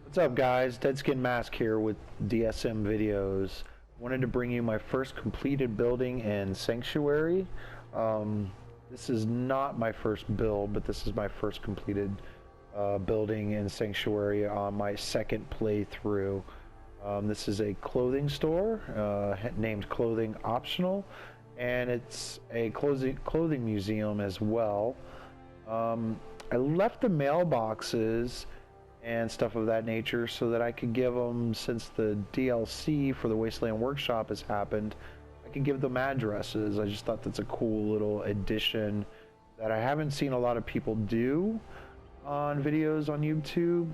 What's up, guys? Deadskin Mask here with DSM Videos. Wanted to bring you my first completed building in Sanctuary. This is not my first build, but this is my first completed building in Sanctuary on my second playthrough. This is a clothing store named Clothing Optional, and it's a clothing museum as well. I left the mailboxes and stuff of that nature so that I could give them, since the DLC for the Wasteland Workshop has happened, I could give them addresses. I just thought that's a cool little addition that I haven't seen a lot of people do on videos on YouTube,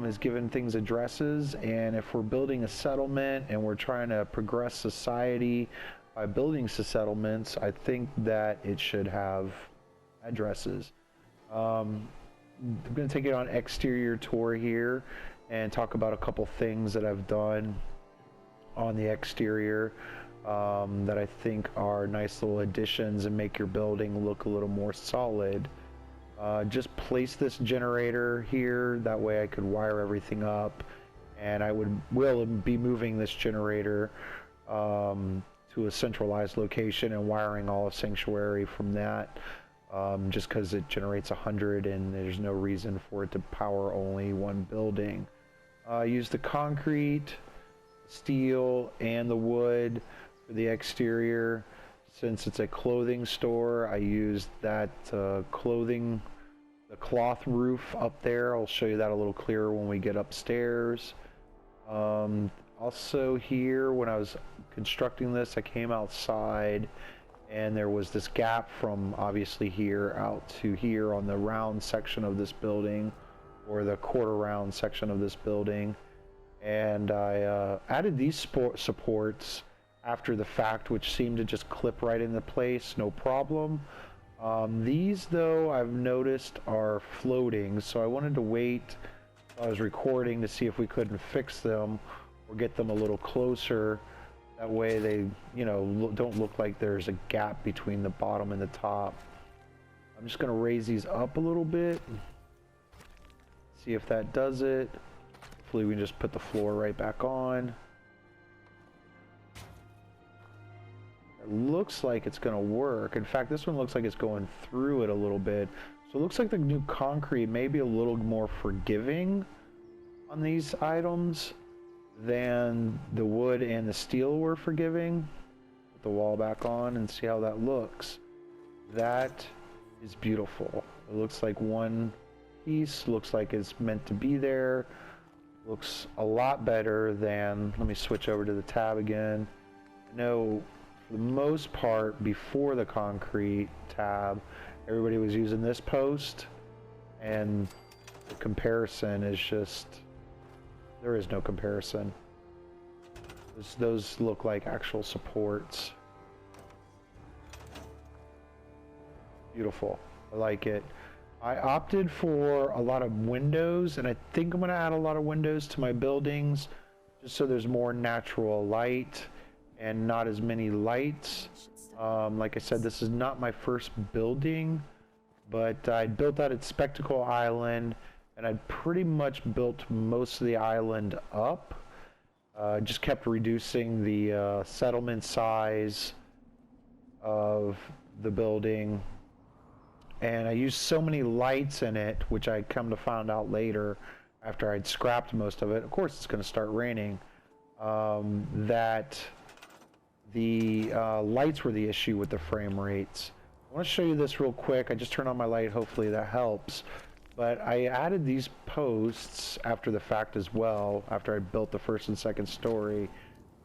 is giving things addresses. And if we're building a settlement and we're trying to progress society by building settlements, I think that it should have addresses. I'm going to take it on exterior tour here and talk about a couple things that I've done on the exterior that I think are nice little additions and make your building look a little more solid. Just place this generator here, that way I could wire everything up, and I will be moving this generator to a centralized location and wiring all of Sanctuary from that. Just because it generates 100 and there's no reason for it to power only one building. Use the concrete, steel, and the wood for the exterior. Since it's a clothing store, I used that the cloth roof up there. I'll show you that a little clearer when we get upstairs. Also here, when I was constructing this, I came outside and there was this gap from obviously here out to here on the round section of this building, or the quarter round section of this building, and I added these supports after the fact, which seemed to just clip right into place, no problem. These though, I've noticed, are floating, so I wanted to wait while I was recording to see if we couldn't fix them or get them a little closer. That way they, don't look like there's a gap between the bottom and the top. I'm just going to raise these up a little bit. See if that does it. Hopefully we can just put the floor right back on. It looks like it's going to work. In fact, this one looks like it's going through it a little bit. So it looks like the new concrete may be a little more forgiving on these items than the wood and the steel were forgiving. Put the wall back on and see how that looks. That is beautiful. It looks like one piece, looks like it's meant to be there. Looks a lot better than, let me switch over to the tab again. I know for the most part before the concrete tab, everybody was using this post, and the comparison is just, there is no comparison. Those look like actual supports. Beautiful. I like it. I opted for a lot of windows, and I think I'm going to add a lot of windows to my buildings just so there's more natural light and not as many lights. Like I said, this is not my first building, but I built that at Spectacle Island, and I'd pretty much built most of the island up. Just kept reducing the settlement size of the building. And I used so many lights in it, which I come to find out later after I'd scrapped most of it. Of course, it's going to start raining. That the lights were the issue with the frame rates. I want to show you this real quick. I just turned on my light. Hopefully that helps. But I added these posts after the fact as well, after I built the first and second story.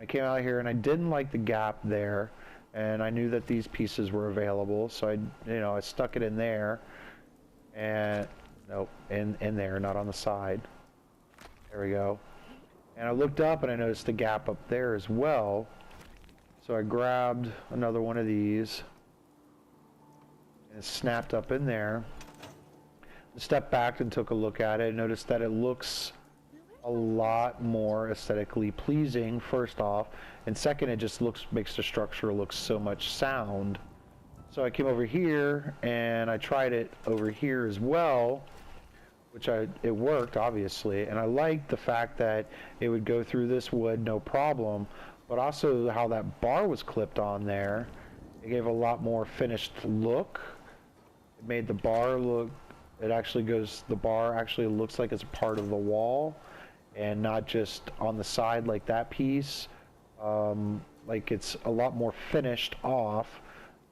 I came out here and I didn't like the gap there, and I knew that these pieces were available, so I stuck it in there, and nope, in there, not on the side. There we go. And I looked up and I noticed the gap up there as well, so I grabbed another one of these and it snapped up in there. Stepped back and took a look at it, noticed that it looks a lot more aesthetically pleasing, first off, and second, it just makes the structure look so much sound. So I came over here and I tried it over here as well, which it worked obviously, and I liked the fact that it would go through this wood no problem, but also how that bar was clipped on there. It gave a lot more finished look. It made the bar look, the bar actually looks like it's a part of the wall and not just on the side like that piece. Like it's a lot more finished off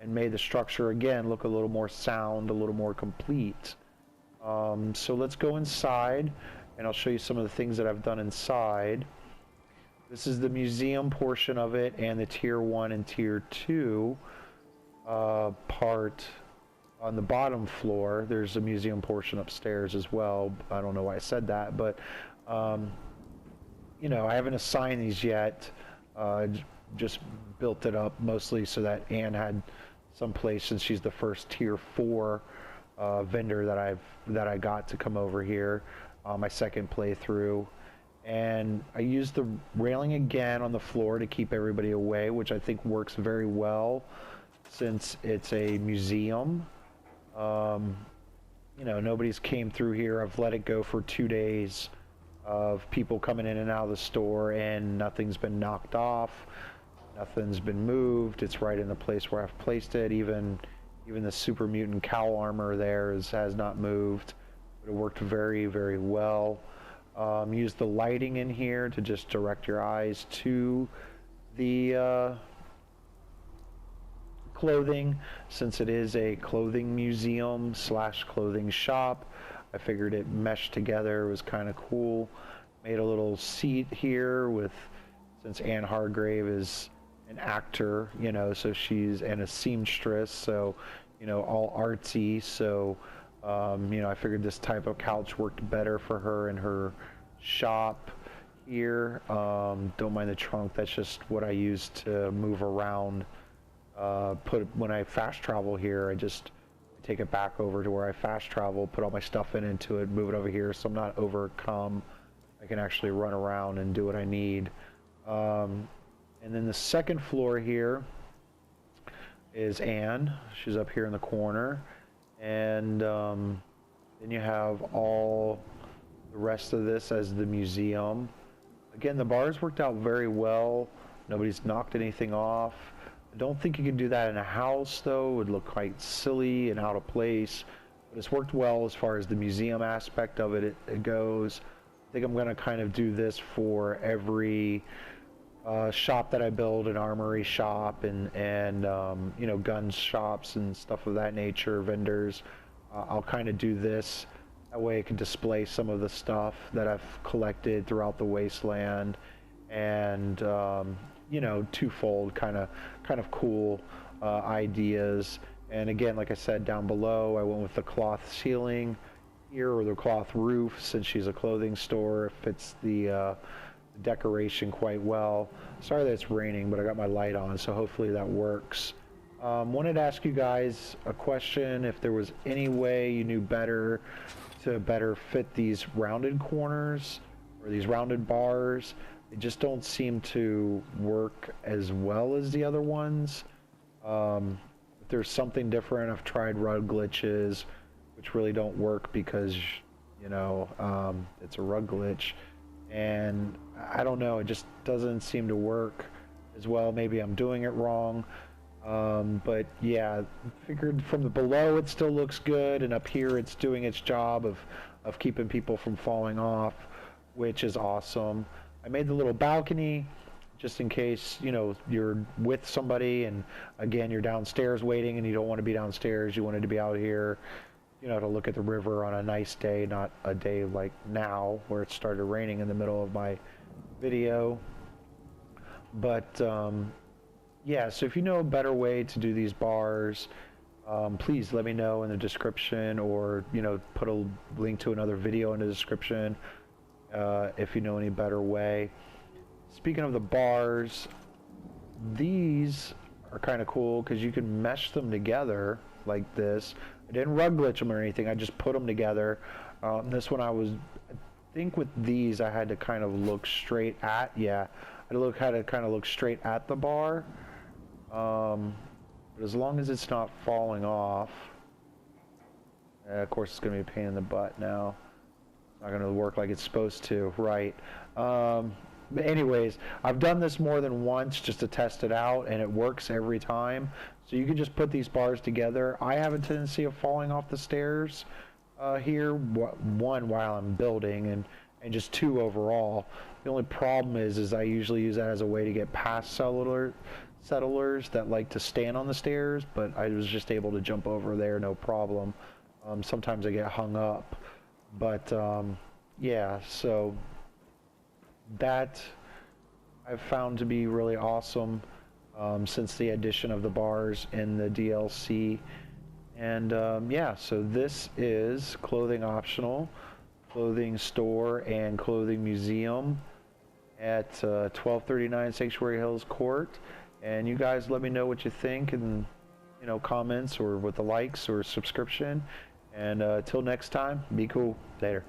and made the structure again look a little more sound, a little more complete. So let's go inside and I'll show you some of the things that I've done inside. This is the museum portion of it and the tier 1 and tier 2 part on the bottom floor. There's a museum portion upstairs as well. I don't know why I said that, but you know, I haven't assigned these yet. Just built it up mostly so that Anne had some place, since she's the first tier 4 vendor that I got to come over here on my second playthrough. And I used the railing again on the floor to keep everybody away, which I think works very well since it's a museum. You know, nobody's came through here. I've let it go for 2 days of people coming in and out of the store, and nothing's been knocked off, nothing's been moved. It's right in the place where I've placed it. Even the super mutant cowl armor there has not moved. But it worked very, very well. Use the lighting in here to just direct your eyes to the clothing, since it is a clothing museum / clothing shop. I figured it meshed together. It was kind of cool. Made a little seat here with, since Anne Hargrave is an actor, you know, so she's, and a seamstress, so, you know, all artsy. So, you know, I figured this type of couch worked better for her in her shop here. Don't mind the trunk. That's just what I use to move around. When I fast travel here, I just take it back over to where I fast travel, put all my stuff into it, move it over here, so I'm not overcome. I can actually run around and do what I need. And then the second floor here is Anne. She's up here in the corner. And then you have all the rest of this as the museum. Again, the bars worked out very well. Nobody's knocked anything off. I don't think you can do that in a house, though. It would look quite silly and out of place. But it's worked well as far as the museum aspect of it goes. I think I'm going to kind of do this for every shop that I build, an armory shop and you know, gun shops and stuff of that nature, vendors. I'll kind of do this. That way I can display some of the stuff that I've collected throughout the wasteland, and you know, twofold kind of cool ideas. And again, like I said, down below I went with the cloth ceiling here, or the cloth roof, since she's a clothing store. It fits the decoration quite well. Sorry that it's raining, but I got my light on, so hopefully that works. Wanted to ask you guys a question, if there was any way you knew better to better fit these rounded corners or these rounded bars. They just don't seem to work as well as the other ones. If there's something different, I've tried rug glitches, which really don't work because, you know, it's a rug glitch. And I don't know, it just doesn't seem to work as well. Maybe I'm doing it wrong. But yeah, figured from the below it still looks good, and up here it's doing its job of keeping people from falling off, which is awesome. I made the little balcony just in case, you know, you're with somebody and again you're downstairs waiting and you don't want to be downstairs, you wanted to be out here, you know, to look at the river on a nice day, not a day like now where it started raining in the middle of my video. But yeah, so if you know a better way to do these bars, please let me know in the description, or, you know, put a link to another video in the description if you know any better way. Speaking of the bars, these are kind of cool because you can mesh them together like this. I didn't rug glitch them or anything, I just put them together. This one I think with these I had to kind of look straight at, had to kind of look straight at the bar. But as long as it's not falling off, of course it's going to be a pain in the butt now. Not going to work like it's supposed to, right? But anyways, I've done this more than once just to test it out, and it works every time. So you can just put these bars together. I have a tendency of falling off the stairs here, one while I'm building, and just two overall. The only problem is I usually use that as a way to get past settlers that like to stand on the stairs, but I was just able to jump over there, no problem. Sometimes I get hung up, but yeah, so that I've found to be really awesome since the addition of the bars in the DLC. And yeah, so this is Clothing Optional, Clothing Store and Clothing Museum at 1239 Sanctuary Hills Court. And you guys let me know what you think in, you know, comments or with the likes or subscription. And till next time, be cool. Later.